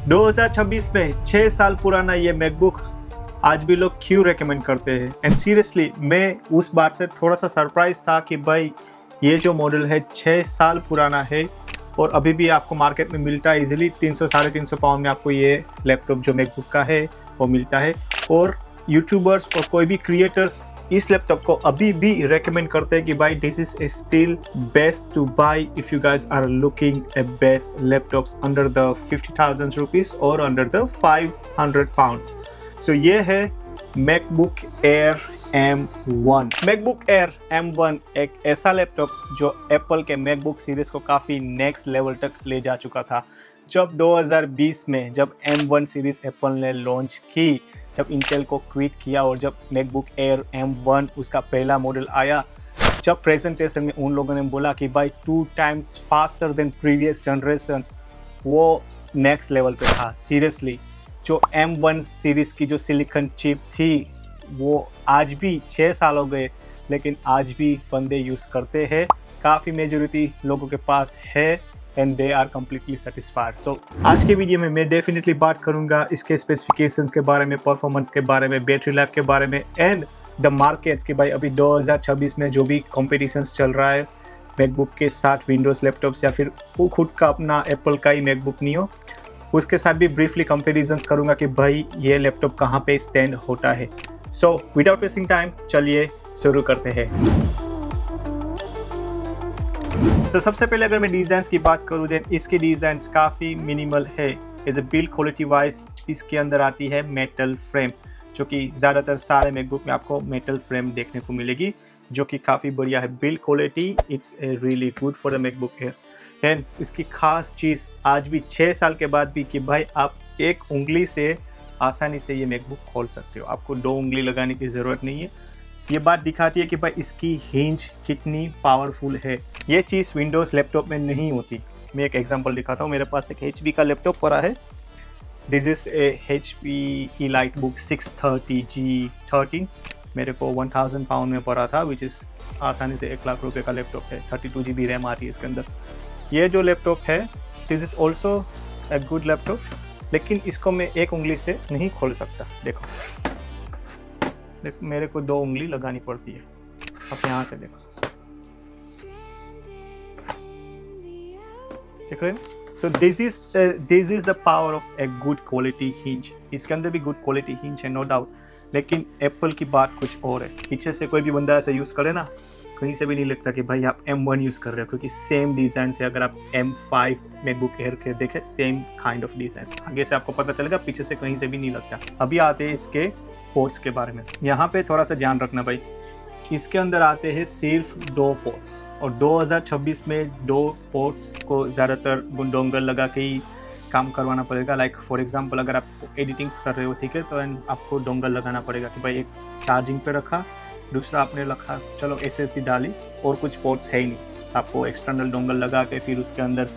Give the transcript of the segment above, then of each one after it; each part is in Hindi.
2026 में 6 साल पुराना ये मैकबुक आज भी लोग क्यों रेकमेंड करते हैं। एंड सीरियसली मैं उस बात से थोड़ा सा सरप्राइज था कि भाई ये जो मॉडल है 6 साल पुराना है और अभी भी आपको मार्केट में मिलता है इजीली 300-350 पाउंड में आपको ये लैपटॉप जो मैकबुक का है वो मिलता है। और यूट्यूबर्स और कोई भी क्रिएटर्स इस लैपटॉप को अभी भी रेकमेंड करते हैं कि भाई this is still best to buy if you guys are looking a best laptops under the 50,000 rupees और अंडर द 500 पाउंड्स। सो ये है MacBook Air M1। MacBook Air M1 एक ऐसा लैपटॉप जो एप्पल के मैकबुक सीरीज को काफ़ी नेक्स्ट लेवल तक ले जा चुका था। जब 2020 में जब M1 सीरीज एप्पल ने लॉन्च की, जब इंटेल को क्विट किया और जब मैकबुक एयर M1 उसका पहला मॉडल आया, जब प्रेजेंटेशन में उन लोगों ने बोला कि भाई 2 times faster than previous generations, वो नेक्स्ट लेवल पे था। सीरियसली जो M1 सीरीज़ की जो सिलिकॉन चिप थी वो आज भी 6 साल हो गए लेकिन आज भी बंदे यूज़ करते हैं, काफ़ी मेजॉरिटी लोगों के पास है and they are completely satisfied. So आज के वीडियो में मैं डेफिनेटली बात करूंगा इसके स्पेसिफिकेशंस के बारे में, परफॉर्मेंस के बारे में, बैटरी लाइफ के बारे में एंड द मार्केट्स के भाई अभी 2026 में जो भी कॉम्पिटिशन्स चल रहा है मैकबुक के साथ, विंडोज़ लैपटॉप्स या फिर वो खुद का अपना एप्पल का ही मैकबुक नियो, उसके साथ भी ब्रीफली कंपेरिजन्स करूंगा कि भाई ये लैपटॉप कहाँ पे स्टैंड होता है। सो विदाउट वेस्टिंग टाइम चलिए शुरू करते हैं। सो सबसे पहले अगर मैं डिज़ाइंस की बात करूँ देन इसके डिज़ाइंस काफ़ी मिनिमल है। As a build quality wise इसके अंदर आती है मेटल फ्रेम, जो कि ज़्यादातर सारे मैकबुक में आपको मेटल फ्रेम देखने को मिलेगी, जो कि काफ़ी बढ़िया है। Build quality it's really good for the MacBook air. And इसकी खास चीज़ आज भी 6 साल के बाद भी कि भाई आप एक उंगली से आसानी से ये मैकबुक खोल सकते हो, आपको 2 उंगली लगाने की ज़रूरत नहीं है। ये बात दिखाती है कि भाई इसकी हिंज कितनी पावरफुल है। ये चीज़ विंडोज़ लैपटॉप में नहीं होती। मैं एक एग्जांपल दिखाता हूँ। मेरे पास एक HP का लैपटॉप पड़ा है। This is a HP EliteBook 630 G13। मेरे को 1000 पाउंड में पड़ा था, विच इज़ आसानी से 1 लाख रुपये का लैपटॉप है। 32 GB रैम आती है इसके अंदर। ये जो लैपटॉप है this is also a good laptop, लेकिन इसको मैं एक उंगली से नहीं खोल सकता। देखो मेरे को 2 उंगली लगानी पड़ती है। अब यहाँ से देखो, देख रहे हो। So this is the power of a good quality hinge. इसके अंदर भी गुड क्वालिटी हिंज है नो डाउट, लेकिन एप्पल की बात कुछ और है। पीछे से कोई भी बंदा ऐसा यूज़ करे ना, कहीं से भी नहीं लगता कि भाई आप M1 यूज़ कर रहे हो, क्योंकि सेम डिज़ाइन से अगर आप M5 मैकबुक एयर के देखें, सेम काइंड ऑफ डिज़ाइन आगे से आपको पता चलेगा, पीछे से कहीं से भी नहीं लगता। अभी आते हैं इसके पोर्ट्स के बारे में। यहाँ पे थोड़ा सा ध्यान रखना भाई, इसके अंदर आते हैं सिर्फ 2 पोर्ट्स, और 2026 में 2 पोर्ट्स को ज़्यादातर डोंगल लगा के ही काम करवाना पड़ेगा। लाइक फॉर एग्जांपल अगर आप एडिटिंग्स कर रहे हो, ठीक है, तो आपको डोंगल लगाना पड़ेगा कि भाई एक चार्जिंग पे रखा, दूसरा आपने रखा, चलो SSD डाली और कुछ पोर्ट्स है ही नहीं, आपको एक्सटर्नल डोंगल लगा के फिर उसके अंदर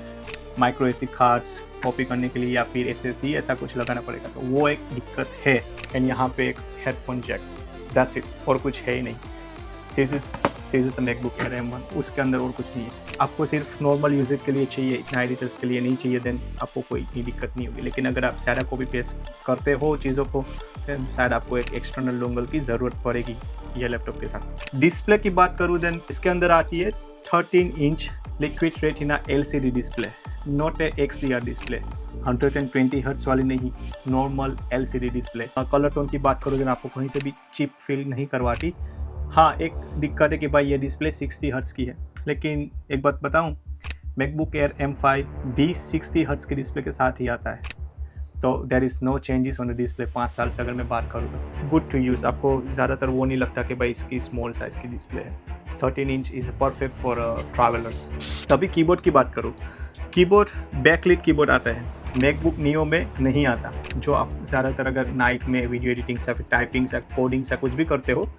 माइक्रो SD कार्ड्स कॉपी करने के लिए या फिर SSD ऐसा कुछ लगाना पड़ेगा, तो वो एक दिक्कत है। एंड यहाँ पे एक हेडफोन जैक, दैट्स इट, और कुछ है ही नहीं। This is the MacBook Air M1, उसके अंदर और कुछ नहीं है। आपको सिर्फ नॉर्मल यूज़र के लिए चाहिए, इतना एडिटर्स के लिए नहीं चाहिए, देन आपको कोई इतनी दिक्कत नहीं होगी। लेकिन अगर आप ज़्यादा कॉपी पेस्ट करते हो चीज़ों को, देन शायद आपको एक एक्सटर्नल डोंगल की ज़रूरत पड़ेगी ये लैपटॉप के साथ। डिस्प्ले की बात करूँ देन इसके अंदर आती है 13 inch liquid retina LCD display, not a XDR display, 120 hertz वाली नहीं, normal LCD display. Colour tone की बात करूँ देन आपको कहीं से भी चिप फील नहीं करवाती। हाँ, एक दिक्कत है कि भाई ये डिस्प्ले 60 हर्ट्ज की है, लेकिन एक बात बताऊं, मैकबुक एयर M5 भी 60 हर्ट्ज की डिस्प्ले के साथ ही आता है, तो there is no changes on the display 5 साल से अगर मैं बात करूँ तो। गुड टू यूज़, आपको ज़्यादातर वो नहीं लगता कि भाई इसकी स्मॉल साइज़ की डिस्प्ले है। 13 inch is perfect for travellers. तभी कीबोर्ड की बात करूँ, कीबोर्ड बैकलिट कीबोर्ड आता है, मैकबुक नियो में नहीं आता, जो आप ज़्यादातर अगर नाइट में वीडियो एडिटिंग या फिर टाइपिंग या कोडिंग या कुछ भी करते हो,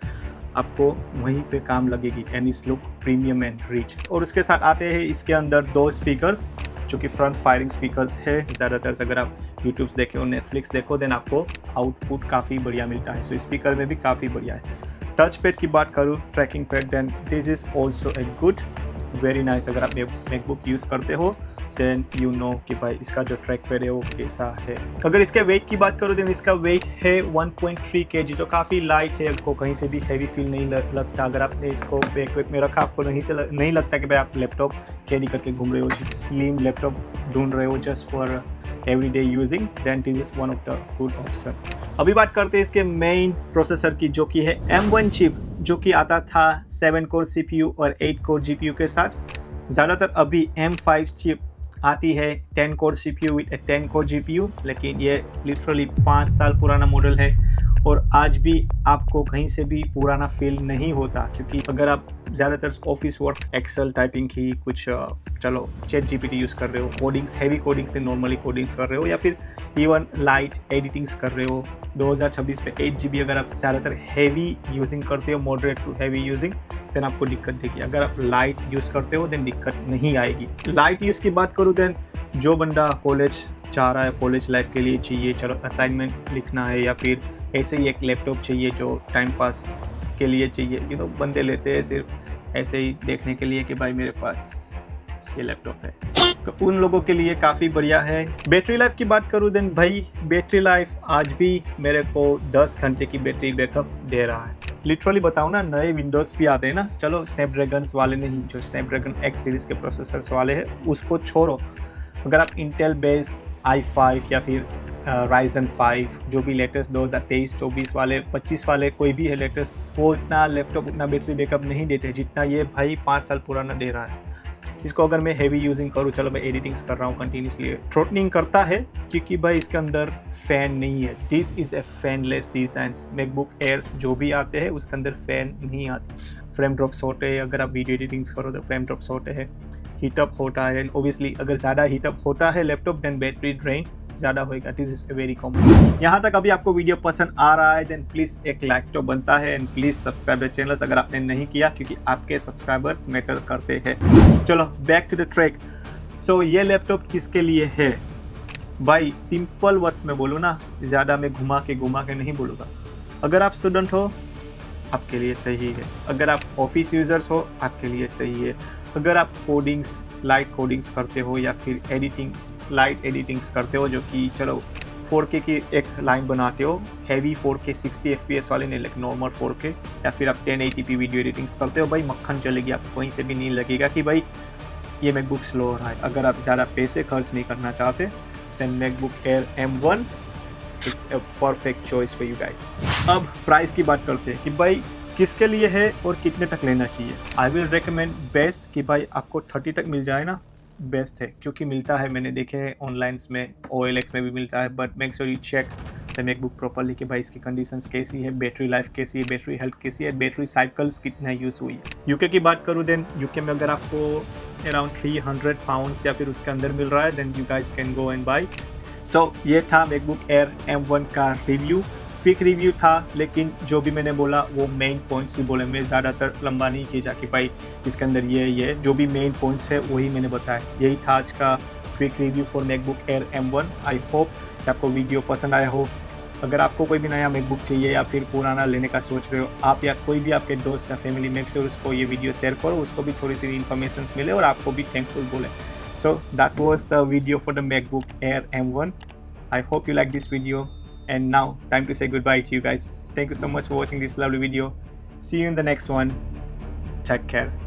आपको वहीं पे काम लगेगी। एंड इस लुक प्रीमियम एंड रिच। और उसके साथ आते हैं इसके अंदर 2 स्पीकर्स, जो कि फ्रंट फायरिंग स्पीकर्स है। ज़्यादातर अगर आप यूट्यूब देखो, नेटफ्लिक्स देखो, देन आपको आउटपुट काफ़ी बढ़िया मिलता है। सो स्पीकर में भी काफ़ी बढ़िया है। टच पैड की बात करूँ, tracking pad, then this is also a good, very nice. अगर आप मैकबुक यूज़ करते हो देन यू नो कि भाई इसका जो ट्रैक पैड है वो कैसा है। अगर इसके वेट की बात करूँ, देन इसका वेट है 1.3 kg, जो काफ़ी लाइट है, आपको कहीं से भी हैवी फील नहीं लगता। अगर आपने इसको बैकपैक में रखा, आपको नहीं लगता कि भाई आप लैपटॉप कैरी करके घूम रहे हो, स्लिम लैपटॉप ढूंढ रहे हो just for everyday using, then this is one of the good option. अभी बात करते हैं इसके मेन प्रोसेसर की, जो कि है M1 चिप, जो कि आता था 7 कोर CPU और 8 कोर GPU के साथ। ज़्यादातर अभी M5 चिप आती है 10 core CPU with 10 core GPU, लेकिन ये लिटरली 5 साल पुराना मॉडल है और आज भी आपको कहीं से भी पुराना फील नहीं होता, क्योंकि अगर आप ज़्यादातर ऑफिस वर्क, एक्सेल टाइपिंग की कुछ चलो चैट GPT यूज़ कर रहे हो, कोडिंग्स, हैवी कोडिंग्स से नॉर्मली कोडिंग्स कर रहे हो, या फिर इवन लाइट एडिटिंग्स कर रहे हो 2026 पे 8 GB अगर आप ज़्यादातर हैवी यूजिंग करते हो, moderate to heavy using, then आपको दिक्कत देगी। अगर आप लाइट यूज़ करते हो देन दिक्कत नहीं आएगी। लाइट यूज़ की बात करूँ, देन जो बंदा कॉलेज चाह रहा है, कॉलेज लाइफ के लिए चाहिए, चलो असाइनमेंट लिखना है, या फिर ऐसे ही एक लैपटॉप चाहिए जो टाइम पास के लिए चाहिए, बंदे लेते हैं सिर्फ ऐसे ही देखने के लिए कि भाई मेरे पास ये लैपटॉप है, तो उन लोगों के लिए काफ़ी बढ़िया है। बैटरी लाइफ की बात करूँ, देन भाई बैटरी लाइफ आज भी मेरे को 10 घंटे की बैटरी बैकअप दे रहा है। लिटरली बताऊँ ना, नए विंडोज़ भी आते हैं ना, चलो स्नैपड्रैगन्स वाले नहीं, जो स्नैपड्रैगन X सीरीज़ के प्रोसेसर्स वाले हैं उसको छोड़ो, अगर आप इंटेल बेस i5 या फिर Ryzen 5 जो भी लेटेस्ट 2023, 24 वाले, 25 वाले कोई भी है लेटेस्ट, वो इतना लैपटॉप उतना बैटरी बैकअप नहीं देते जितना ये भाई 5 साल पुराना दे रहा है। इसको अगर मैं हैवी यूजिंग करूँ, चलो मैं एडिटिंग्स कर रहा हूँ कंटिन्यूसली, थ्रोटलिंग करता है क्योंकि भाई इसके अंदर फ़ैन नहीं है। This is a fanless designs. MacBook air जो भी आते हैं उसके अंदर फ़ैन नहीं आती, फ्रेम ड्रॉप्स होते हैं, अगर आप वीडियो एडिटिंग्स करो तो फ्रेम ड्रॉप्स होते हैं, हीटअप होता है, एंड ओबियसली अगर ज़्यादा हीटअप होता है लैपटॉप, देन बैटरी ड्रेन ज़्यादा होएगा। This is very common. यहाँ तक अभी आपको वीडियो पसंद आ रहा है, देन प्लीज़ एक लाइक तो बनता है, and please subscribe the channel अगर आपने नहीं किया, क्योंकि आपके सब्सक्राइबर्स मैटर करते हैं। चलो बैक टू द ट्रैक। सो ये लैपटॉप किसके लिए है भाई? सिंपल वर्ड्स में बोलूँ ना, ज़्यादा मैं घुमा के नहीं बोलूँगा। अगर आप स्टूडेंट हो आपके लिए सही है, अगर आप ऑफिस यूज़र्स हो आपके लिए सही है, अगर आप कोडिंग्स, लाइट कोडिंग्स करते हो, या फिर एडिटिंग, लाइट एडिटिंग्स करते हो, जो कि चलो 4K की एक लाइन बनाते हो, हैवी 4K 60 FPS वाले नहीं, लेकिन नॉर्मल 4K, या फिर आप 1080p वीडियो एडिटिंग्स करते हो, भाई मक्खन चलेगी, आपको कहीं से भी नहीं लगेगा कि भाई ये मैकबुक स्लो हो रहा है। अगर आप ज़्यादा पैसे खर्च नहीं करना चाहते, then MacBook Air M1 it's a perfect choice for you guys. अब प्राइस की बात करते हैं कि भाई किसके लिए है और कितने तक लेना चाहिए। आई विल रिकमेंड बेस्ट कि भाई आपको 30 तक मिल जाए ना, बेस्ट है, क्योंकि मिलता है, मैंने देखे हैं ऑनलाइन्स में, OLX में भी मिलता है, but make sure you check the MacBook properly कि भाई इसकी कंडीशंस कैसी है, बैटरी लाइफ कैसी है, बैटरी हेल्थ कैसी है, बैटरी साइकिल्स कितना यूज़ हुई है। यूके की बात करूँ, देन यूके में अगर आपको अराउंड 300 पाउंड्स या फिर उसके अंदर मिल रहा है, then you guys can go and buy. So ये था मैकबुक एयर M1 का रिव्यू, क्विक रिव्यू था, लेकिन जो भी मैंने बोला वो मेन पॉइंट्स ही बोले, मैं ज़्यादातर लंबा नहीं खींचा कि भाई इसके अंदर ये जो भी मेन पॉइंट्स है वही मैंने बताया। यही था आज का quick review for MacBook Air M1। I hope कि आपको वीडियो पसंद आया हो। अगर आपको कोई भी नया मैकबुक चाहिए या फिर पुराना लेने का सोच रहे हो आप, या कोई भी आपके दोस्त या फैमिली, मेक श्योर उसको ये वीडियो शेयर करो, उसको भी थोड़ी सी इन्फॉर्मेशन मिले और आपको भी थैंकफुल बोले। So that was the video for the MacBook Air M1। I hope you like this video, and now time to say goodbye to you guys. Thank you so much for watching this lovely video. See you in the next one. Take care.